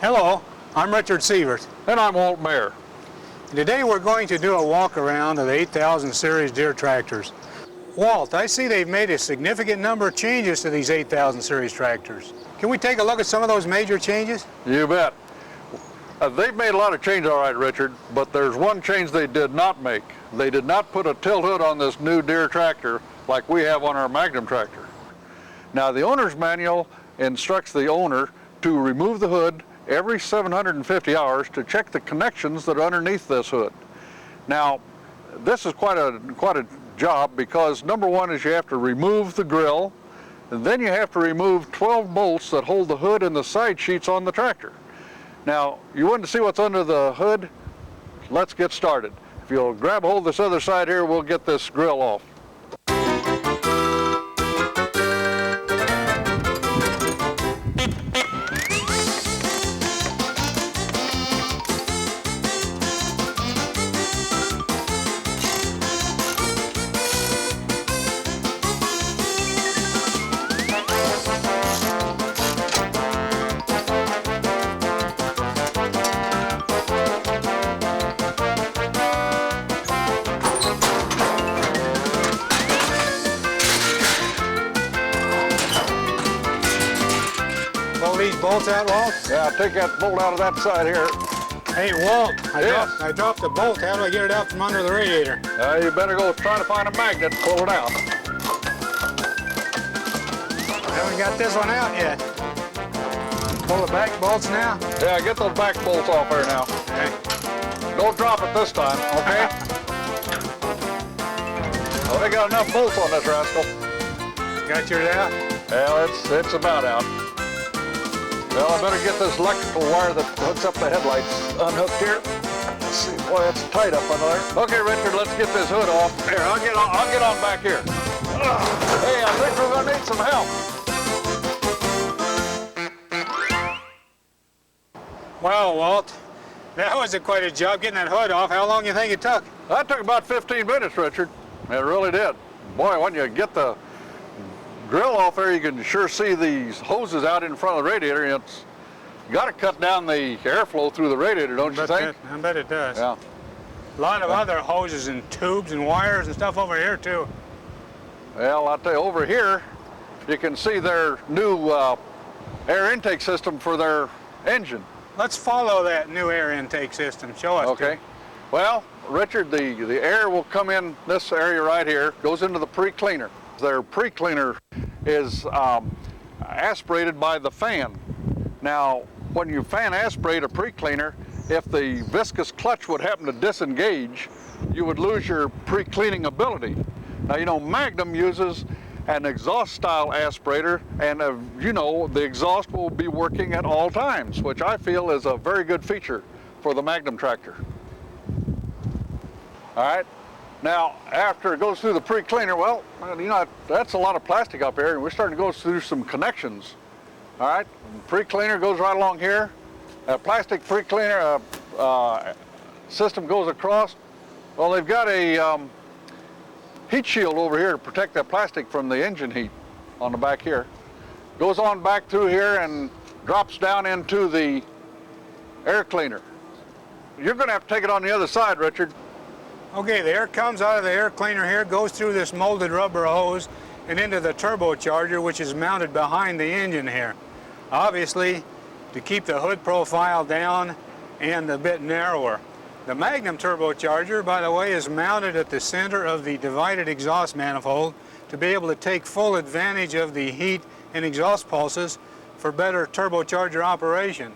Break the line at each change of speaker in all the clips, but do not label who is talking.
Hello, I'm Richard Sievert.
And I'm Walt Mayer.
Today we're going to do a walk around of the 8000 series Deere tractors. Walt, I see they've made a significant number of changes to these 8000 series tractors. Can we take a look at some of those major changes?
You bet. They've made a lot of changes, all right, Richard, but there's one change they did not make. They did not put a tilt hood on this new Deere tractor like we have on our Magnum tractor. Now, the owner's manual instructs the owner to remove the hood every 750 hours to check the connections that are underneath this hood. Now, this is quite a job because number one is you have to remove the grill, and then you have to remove 12 bolts that hold the hood and the side sheets on the tractor. Now, you want to see what's under the hood? Let's get started. If you'll grab hold of this other side here, we'll get this grill off.
These bolts out, Walt?
Yeah, take that bolt out of that side here.
Hey, Walt,
Yes.
I dropped the bolt. How do I get it out from under the radiator?
You better go try to find a magnet and pull it out.
Haven't got this one out yet. Pull the back bolts now?
Yeah, get those back bolts off there now.
Okay.
Don't drop it this time, okay? Oh, they got enough bolts on this rascal.
Got yours out?
Well, it's about out. Well, I better get this electrical wire that hooks up the headlights unhooked here. Let's see, boy, it's tight up under there. Okay, Richard, let's get this hood off. Here, I'll get on back here. Hey, I think we're gonna need some help.
Wow, Walt, that was quite a job getting that hood off. How long do you think it took?
That took about 15 minutes, Richard. It really did. Boy, when you get the grill off there, you can sure see these hoses out in front of the radiator. It's got to cut down the airflow through the radiator, don't you think?
I bet it does.
Yeah.
A lot of other hoses and tubes and wires and stuff over here too.
Well, I'll tell you, over here, you can see their new air intake system for their engine.
Let's follow that new air intake system. Show us.
Okay.
Too.
Well, Richard, the air will come in this area right here, goes into the pre-cleaner. Their pre-cleaner is aspirated by the fan. Now, when you fan aspirate a pre-cleaner, if the viscous clutch would happen to disengage, you would lose your pre-cleaning ability. Now, you know, Magnum uses an exhaust-style aspirator, and you know, the exhaust will be working at all times, which I feel is a very good feature for the Magnum tractor. All right. Now, after it goes through the pre-cleaner, well, you know, that's a lot of plastic up here, and we're starting to go through some connections. All right, pre-cleaner goes right along here. Plastic pre-cleaner system goes across. Well, they've got a heat shield over here to protect that plastic from the engine heat on the back here. Goes on back through here and drops down into the air cleaner. You're going to have to take it on the other side, Richard.
Okay, the air comes out of the air cleaner here, goes through this molded rubber hose and into the turbocharger, which is mounted behind the engine here. Obviously, to keep the hood profile down and a bit narrower. The Magnum turbocharger, by the way, is mounted at the center of the divided exhaust manifold to be able to take full advantage of the heat and exhaust pulses for better turbocharger operation.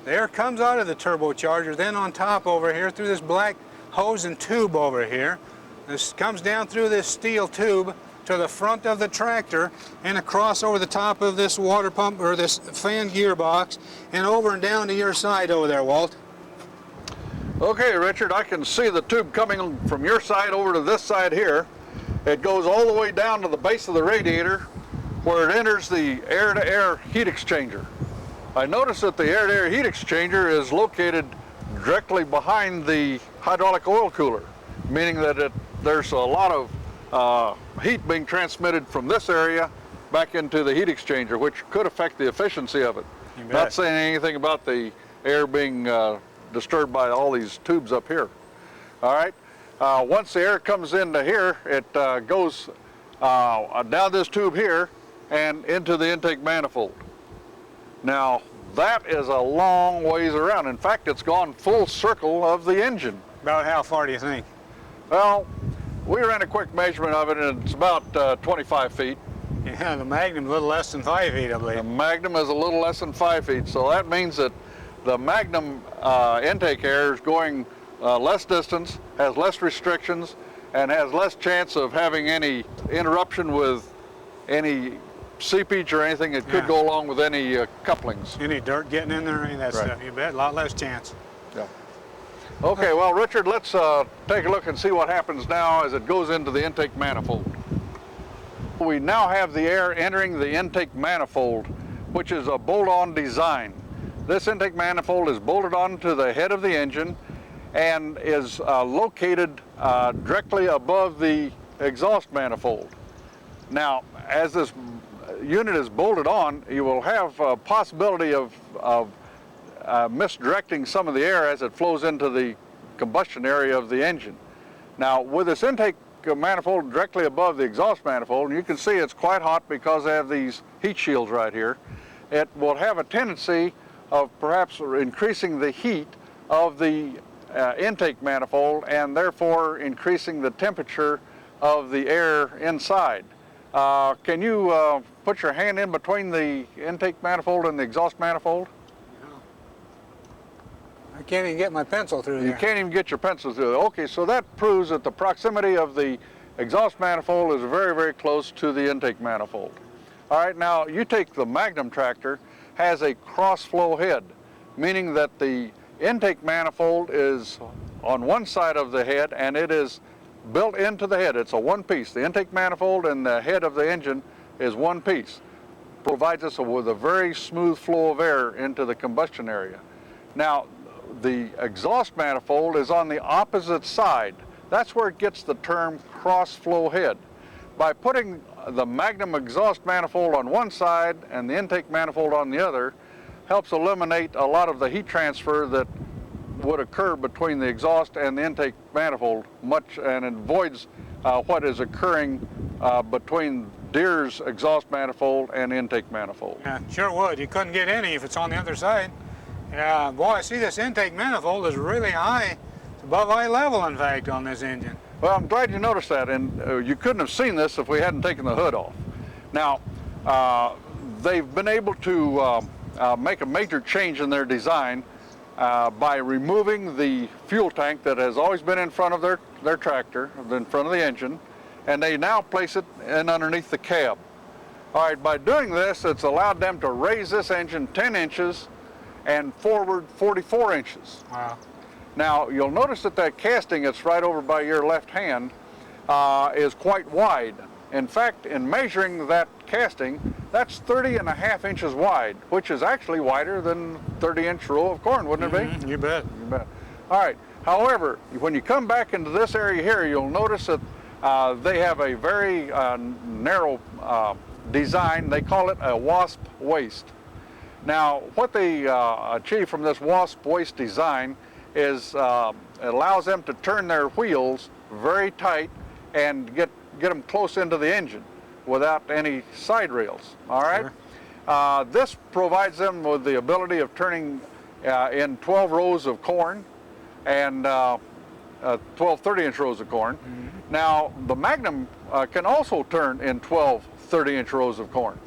The air comes out of the turbocharger, then on top over here through this black hose and tube over here. This comes down through this steel tube to the front of the tractor and across over the top of this water pump or this fan gearbox and over and down to your side over there, Walt.
Okay, Richard, I can see the tube coming from your side over to this side here. It goes all the way down to the base of the radiator where it enters the air-to-air heat exchanger. I notice that the air-to-air heat exchanger is located directly behind the hydraulic oil cooler, meaning that there's a lot of heat being transmitted from this area back into the heat exchanger, which could affect the efficiency of it. Not saying anything about the air being disturbed by all these tubes up here. All right. Once the air comes into here, it goes down this tube here and into the intake manifold. Now, that is a long ways around. In fact, it's gone full circle of the engine.
About how far do you think?
Well, we ran a quick measurement of it, and it's about 25 feet.
Yeah, the Magnum's a little less than 5 feet, I believe.
The Magnum is a little less than 5 feet, so that means that the Magnum intake air is going less distance, has less restrictions, and has less chance of having any interruption with any seepage or anything that could go along with any couplings.
Any dirt getting in there, any of that
Right.
stuff, you bet, a lot less chance.
Yeah. Okay, well, Richard, let's take a look and see what happens now as it goes into the intake manifold. We now have the air entering the intake manifold, which is a bolt-on design. This intake manifold is bolted onto the head of the engine and is located directly above the exhaust manifold. Now, as this unit is bolted on, you will have a possibility of misdirecting some of the air as it flows into the combustion area of the engine. Now, with this intake manifold directly above the exhaust manifold, and you can see it's quite hot because they have these heat shields right here, it will have a tendency of perhaps increasing the heat of the intake manifold and therefore increasing the temperature of the air inside. Can you put your hand in between the intake manifold and the exhaust manifold?
I can't even get my pencil through there.
You can't even get your pencil through it. Okay, so that proves that the proximity of the exhaust manifold is very, very close to the intake manifold. All right, now you take the Magnum tractor, has a cross-flow head, meaning that the intake manifold is on one side of the head and it is built into the head. It's a one piece. The intake manifold and the head of the engine is one piece. Provides us with a very smooth flow of air into the combustion area. Now, the exhaust manifold is on the opposite side. That's where it gets the term cross-flow head. By putting the Magnum exhaust manifold on one side and the intake manifold on the other, helps eliminate a lot of the heat transfer that would occur between the exhaust and the intake manifold, and it avoids what is occurring between Deere's exhaust manifold and intake manifold.
Yeah, sure would. You couldn't get any if it's on the other side. Yeah, boy, I see this intake manifold is really high. It's above eye level, in fact, on this engine.
Well, I'm glad you noticed that, and you couldn't have seen this if we hadn't taken the hood off. Now, they've been able to make a major change in their design by removing the fuel tank that has always been in front of their tractor, in front of the engine, and they now place it in underneath the cab. All right, by doing this, it's allowed them to raise this engine 10 inches and forward 44 inches.
Wow.
Now, you'll notice that that casting that's right over by your left hand is quite wide. In fact, in measuring that casting, that's 30.5 inches wide, which is actually wider than 30-inch row of corn, wouldn't it be?
You bet.
You bet. All right. However, when you come back into this area here, you'll notice that they have a very narrow design. They call it a WASP waist. Now, what they achieve from this WASP waist design is it allows them to turn their wheels very tight and get them close into the engine without any side rails. All right. Sure. This provides them with the ability of turning in 12 rows of corn and 12 30-inch rows of corn. Mm-hmm. Now, the Magnum can also turn in 12 30-inch rows of corn.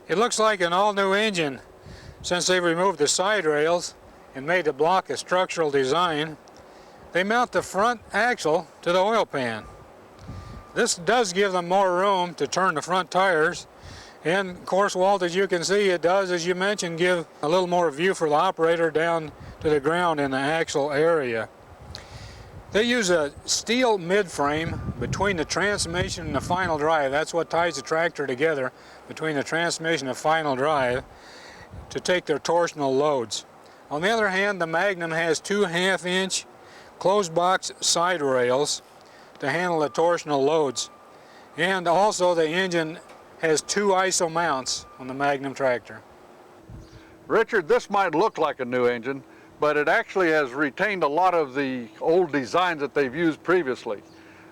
It looks like an all-new engine since they removed the side rails and made the block a structural design. They mount the front axle to the oil pan. This does give them more room to turn the front tires, and of course, Walt, as you can see, it does, as you mentioned, give a little more view for the operator down to the ground in the axle area. They use a steel midframe between the transmission and the final drive. That's what ties the tractor together between the transmission and final drive to take their torsional loads. On the other hand, the Magnum has 2 1/2-inch closed box side rails to handle the torsional loads. And also the engine has 2 ISO mounts on the Magnum tractor.
Richard, this might look like a new engine, but it actually has retained a lot of the old designs that they've used previously.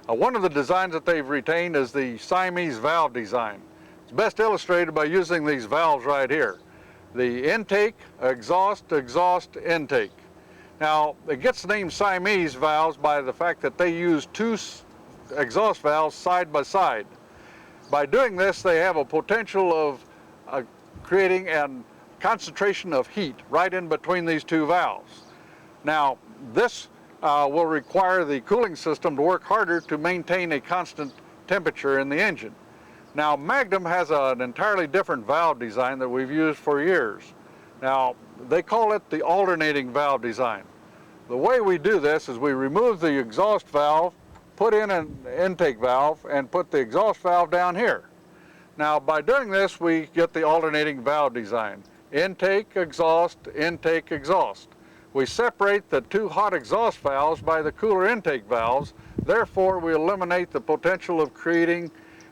One of the designs that they've retained is the Siamese valve design. It's best illustrated by using these valves right here. The intake, exhaust, exhaust, intake. Now, it gets named Siamese valves by the fact that they use two exhaust valves side by side. By doing this, they have a potential of creating a concentration of heat right in between these two valves. Now, this will require the cooling system to work harder to maintain a constant temperature in the engine. Now, Magnum has an entirely different valve design that we've used for years. Now, they call it the alternating valve design. The way we do this is we remove the exhaust valve, put in an intake valve, and put the exhaust valve down here. Now, by doing this, we get the alternating valve design. Intake, exhaust, intake, exhaust. We separate the two hot exhaust valves by the cooler intake valves. Therefore, we eliminate the potential of creating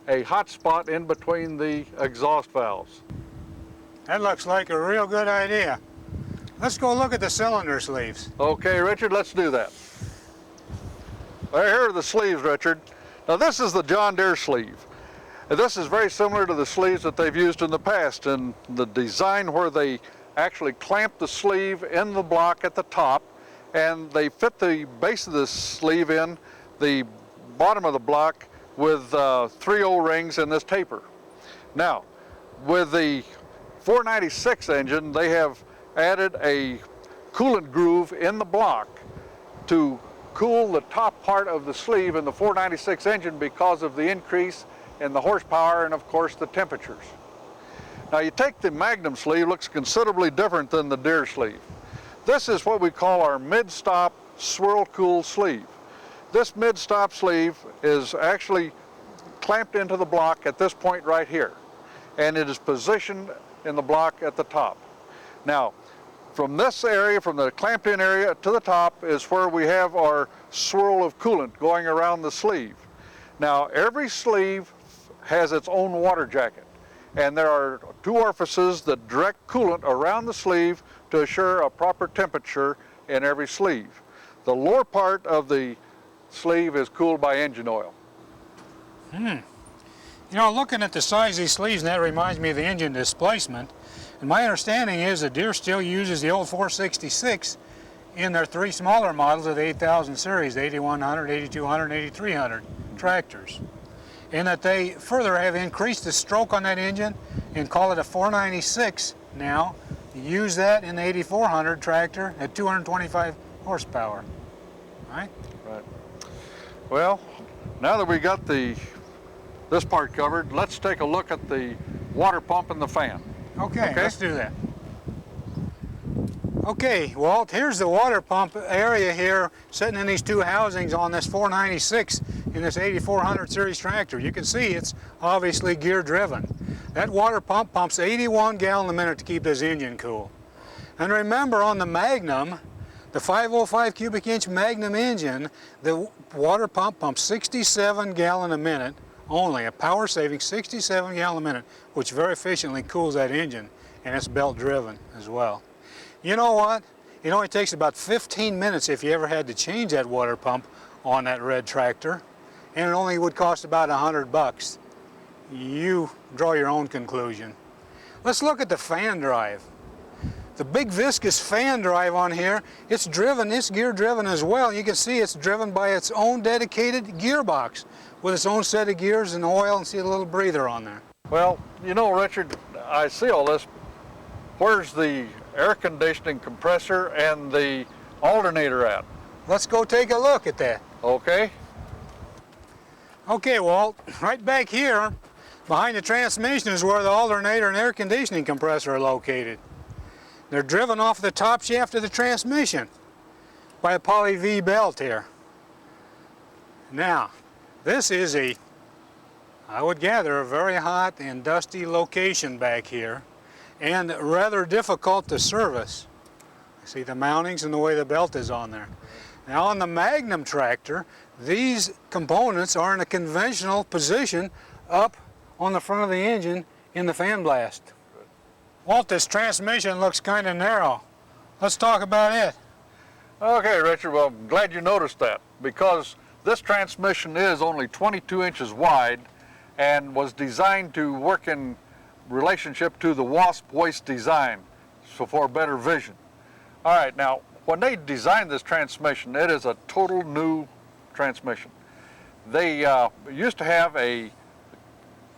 a hot spot in between the exhaust valves.
That looks like a real good idea. Let's go look at the cylinder sleeves.
Okay, Richard, let's do that. Here are the sleeves, Richard. Now, this is the John Deere sleeve. This is very similar to the sleeves that they've used in the past, and the design where they actually clamp the sleeve in the block at the top, and they fit the base of the sleeve in the bottom of the block with 3 O-rings and this taper. Now, with the 496 engine, they have added a coolant groove in the block to cool the top part of the sleeve in the 496 engine because of the increase in the horsepower and, of course, the temperatures. Now, you take the Magnum sleeve, looks considerably different than the Deere sleeve. This is what we call our mid-stop swirl cool sleeve. This mid-stop sleeve is actually clamped into the block at this point right here, and it is positioned in the block at the top. Now, from this area, from the clamped-in area to the top, is where we have our swirl of coolant going around the sleeve. Now, every sleeve has its own water jacket, and there are 2 orifices that direct coolant around the sleeve to assure a proper temperature in every sleeve. The lower part of the sleeve is cooled by engine oil.
You know, looking at the size of these sleeves, and that reminds me of the engine displacement. And my understanding is that Deere still uses the old 466 in their 3 smaller models of the 8000 series, the 8100, 8200, and 8300 tractors. And that they further have increased the stroke on that engine and call it a 496 now. Use that in the 8400 tractor at 225 horsepower. Right?
Right. Well, now that we got this part covered, let's take a look at the water pump and the fan.
Okay, let's do that. Okay, Walt, here's the water pump area here, sitting in these 2 housings on this 496 in this 8400 series tractor. You can see it's obviously gear driven. That water pump pumps 81 gallons a minute to keep this engine cool. And remember, on the Magnum, the 505 cubic inch Magnum engine, the water pump pumps 67 gallons a minute only, a power saving 67 gallons a minute, which very efficiently cools that engine, and it's belt driven as well. You know what? It only takes about 15 minutes if you ever had to change that water pump on that red tractor, and it only would cost about $100. You draw your own conclusion. Let's look at the fan drive. The big viscous fan drive on here, it's gear driven as well. You can see it's driven by its own dedicated gearbox with its own set of gears and oil, and see a little breather on there.
Well, you know, Richard, I see all this. Where's the air conditioning compressor and the alternator at?
Let's go take a look at that.
Okay.
Okay, Walt, right back here behind the transmission is where the alternator and air conditioning compressor are located. They're driven off the top shaft of the transmission by a poly V belt here. Now, this is I would gather, a very hot and dusty location back here, and rather difficult to service. See the mountings and the way the belt is on there. Now, on the Magnum tractor, these components are in a conventional position up on the front of the engine in the fan blast. Walt, this transmission looks kind of narrow. Let's talk about it.
Okay, Richard, well, I'm glad you noticed that, because this transmission is only 22 inches wide and was designed to work in relationship to the WASP waist design, so for better vision. All right, now, when they designed this transmission, it is a total new transmission. They used to have a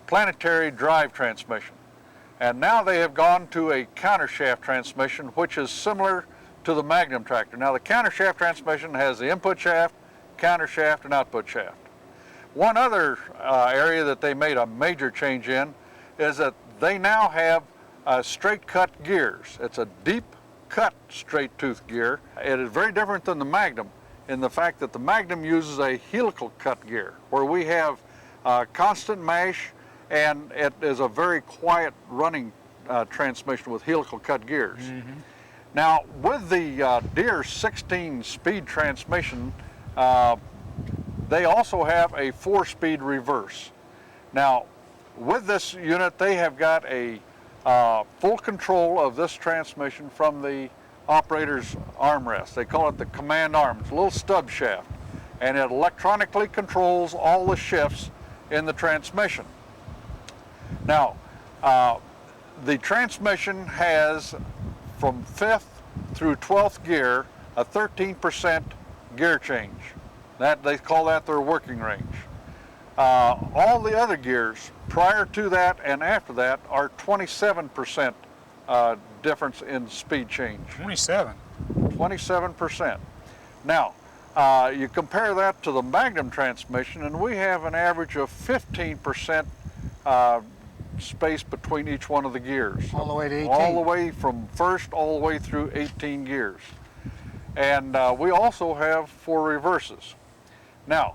planetary drive transmission, and now they have gone to a countershaft transmission, which is similar to the Magnum tractor. Now, the countershaft transmission has the input shaft, countershaft, and output shaft. One other area that they made a major change in is that they now have straight cut gears. It's a deep cut straight tooth gear. It is very different than the Magnum in the fact that the Magnum uses a helical cut gear, where we have constant mash, and it is a very quiet running transmission with helical cut gears. Mm-hmm. Now, with the Deere 16-speed transmission, they also have a 4-speed reverse. Now, with this unit, they have got a full control of this transmission from the operator's armrest. They call it the command arm. It's a little stub shaft, and it electronically controls all the shifts in the transmission. Now, the transmission has, from 5th through 12th gear, a 13% gear change. They call that their working range. All the other gears prior to that and after that are 27% difference in speed change. 27%. Now, you compare that to the Magnum transmission, and we have an average of 15% space between each one of the gears.
All the way to 18?
All the way from first all the way through 18 gears. And we also have 4 reverses. Now,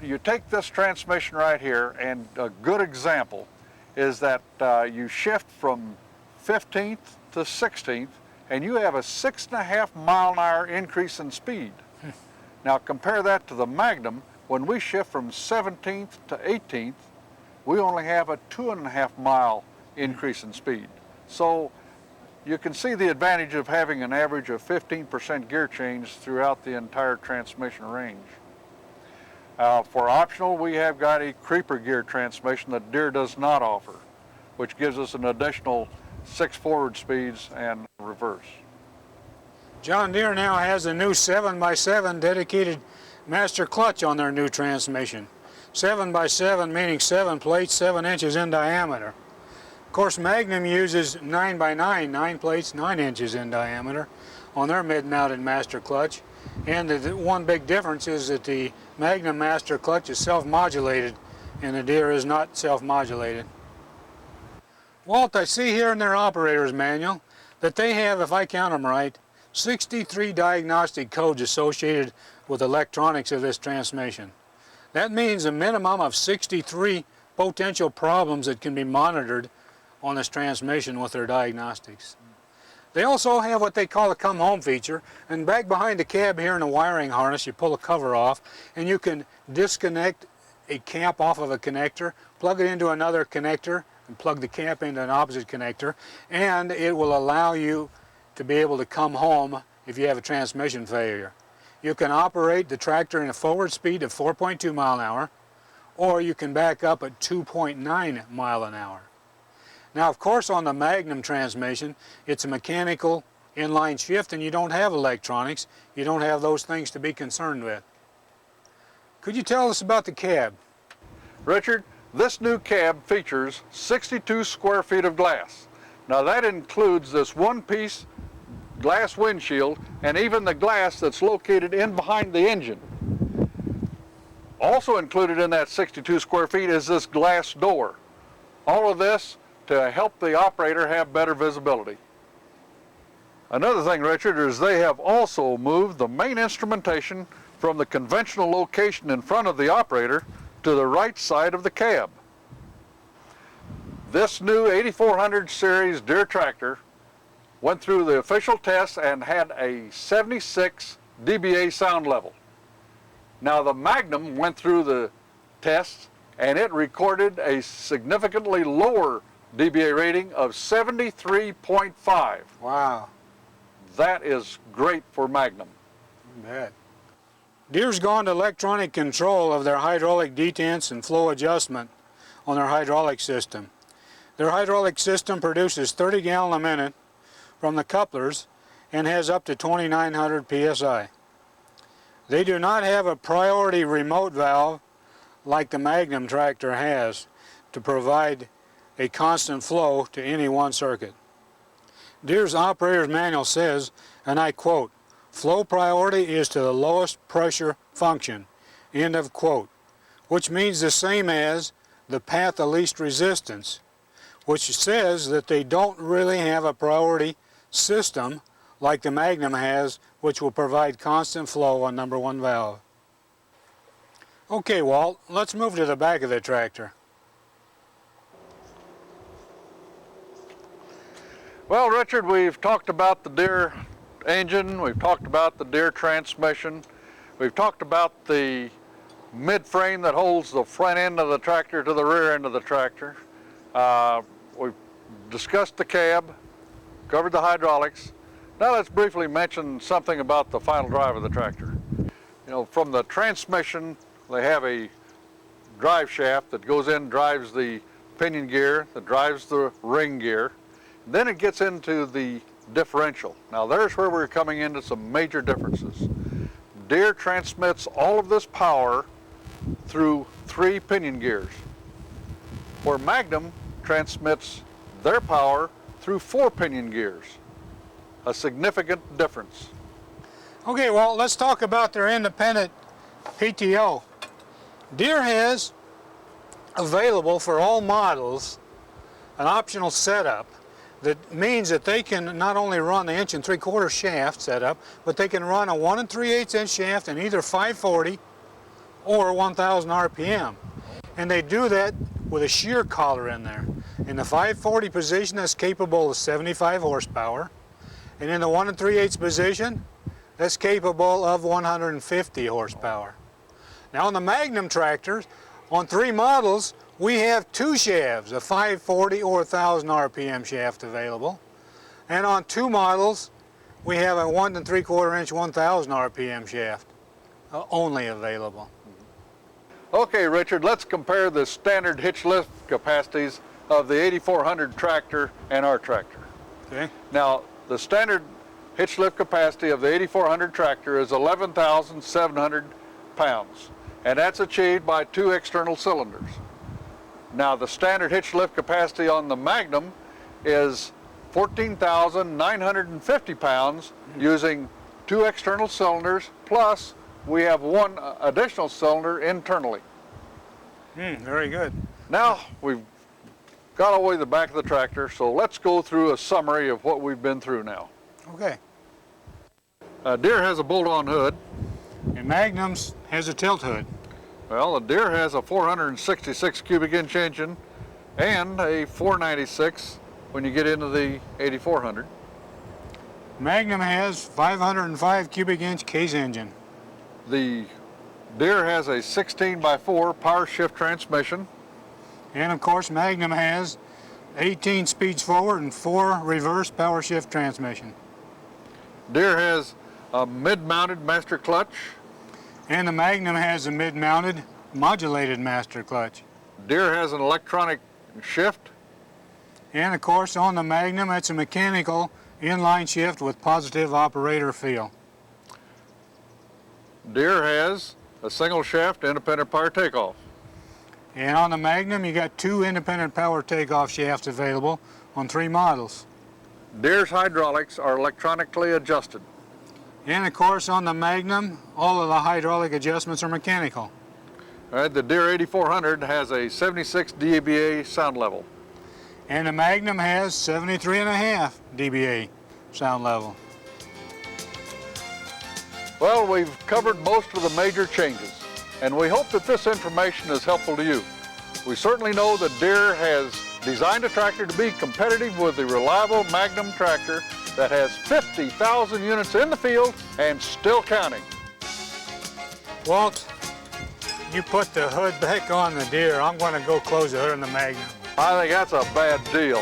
you take this transmission right here, and a good example is that you shift from 15th to 16th, and you have a 6.5 mile an hour increase in speed. Now compare that to the Magnum. When we shift from 17th to 18th, we only have a 2.5 mile increase in speed. So you can see the advantage of having an average of 15% gear change throughout the entire transmission range. For optional, we have got a creeper gear transmission that Deere does not offer, which gives us an additional 6 forward speeds and reverse.
John Deere now has a new 7x7 dedicated master clutch on their new transmission. 7x7 meaning 7 plates, 7 inches in diameter. Of course, Magnum uses 9x9, 9 plates, 9 inches in diameter on their mid-mounted master clutch. And the one big difference is that the Magnum master clutch is self-modulated and the Deere is not self-modulated. Walt, I see here in their operator's manual that they have, if I count them right, 63 diagnostic codes associated with electronics of this transmission. That means a minimum of 63 potential problems that can be monitored on this transmission with their diagnostics. They also have what they call a come home feature, and back behind the cab here in the wiring harness you pull a cover off and you can disconnect a cap off of a connector, plug it into another connector and plug the cap into an opposite connector, and it will allow you to be able to come home if you have a transmission failure. You can operate the tractor in a forward speed of 4.2 mile an hour, or you can back up at 2.9 mile an hour. Now, of course, on the Magnum transmission, it's a mechanical inline shift and you don't have electronics. You don't have those things to be concerned with. Could you tell us about the cab?
Richard, this new cab features 62 square feet of glass. Now that includes this one-piece glass windshield and even the glass that's located in behind the engine. Also included in that 62 square feet is this glass door. All of this to help the operator have better visibility. Another thing, Richard, is they have also moved the main instrumentation from the conventional location in front of the operator to the right side of the cab. This new 8400 series Deere tractor went through the official tests and had a 76 dBA sound level. Now the Magnum went through the tests and it recorded a significantly lower DBA rating of 73.5.
Wow.
That is great for Magnum.
Bet. Deere's gone to electronic control of their hydraulic detents and flow adjustment on their hydraulic system. Their hydraulic system produces 30 gallons a minute from the couplers and has up to 2,900 psi. They do not have a priority remote valve like the Magnum tractor has to provide a constant flow to any one circuit. Deere's operator's manual says, and I quote, "Flow priority is to the lowest pressure function," end of quote, which means the same as the path of least resistance, which says that they don't really have a priority system like the Magnum has, which will provide constant flow on number one valve. Okay, Walt, let's move to the back of the tractor.
Well, Richard, we've talked about the Deere engine, we've talked about the Deere transmission, we've talked about the mid-frame that holds the front end of the tractor to the rear end of the tractor. We've discussed the cab, covered the hydraulics. Now let's briefly mention something about the final drive of the tractor. You know, from the transmission, they have a drive shaft that goes in, drives the pinion gear, that drives the ring gear. Then it gets into the differential. Now there's where we're coming into some major differences. Deere transmits all of this power through 3 pinion gears, where Magnum transmits their power through 4 pinion gears. A significant difference.
Okay, well, let's talk about their independent PTO. Deere has available for all models an optional setup that means that they can not only run the 1 3/4 shaft setup, but they can run a 1 3/8 inch shaft in either 540 or 1000 RPM. And they do that with a shear collar in there. In the 540 position, that's capable of 75 horsepower. And in the 1 3/8 position, that's capable of 150 horsepower. Now on the Magnum tractors, on 3 models, we have 2 shafts, a 540 or 1000 RPM shaft available. And on 2 models, we have a 1 3/4 inch 1000 RPM shaft only available.
Okay, Richard, let's compare the standard hitch lift capacities of the 8400 tractor and our tractor.
Okay.
Now, the standard hitch lift capacity of the 8400 tractor is 11,700 pounds, and that's achieved by 2 external cylinders. Now, the standard hitch lift capacity on the Magnum is 14,950 pounds using 2 external cylinders, plus we have 1 additional cylinder internally.
Very good.
Now, we've got all the way to the back of the tractor, so let's go through a summary of what we've been through now.
Okay.
Deere has a bolt-on hood.
And Magnum's has a tilt hood.
Well, the Deere has a 466 cubic inch engine and a 496 when you get into the 8400.
Magnum has 505 cubic inch case engine.
The Deere has a 16x4 power shift transmission.
And of course, Magnum has 18 speeds forward and 4 reverse power shift transmission.
Deere has a mid-mounted master clutch.
And the Magnum has a mid-mounted modulated master clutch.
Deere has an electronic shift.
And of course, on the Magnum, it's a mechanical inline shift with positive operator feel.
Deere has a single shaft independent power takeoff.
And on the Magnum, you got 2 independent power takeoff shafts available on 3 models.
Deere's hydraulics are electronically adjusted.
And of course, on the Magnum, all of the hydraulic adjustments are mechanical.
All right, the Deere 8400 has a 76 dBA sound level.
And the Magnum has 73.5 dBA sound level.
Well, we've covered most of the major changes, and we hope that this information is helpful to you. We certainly know that Deere has designed a tractor to be competitive with the reliable Magnum tractor that has 50,000 units in the field and still counting.
Walt, you put the hood back on the Deere. I'm going to go close the hood on the Magnum.
I think that's a bad deal.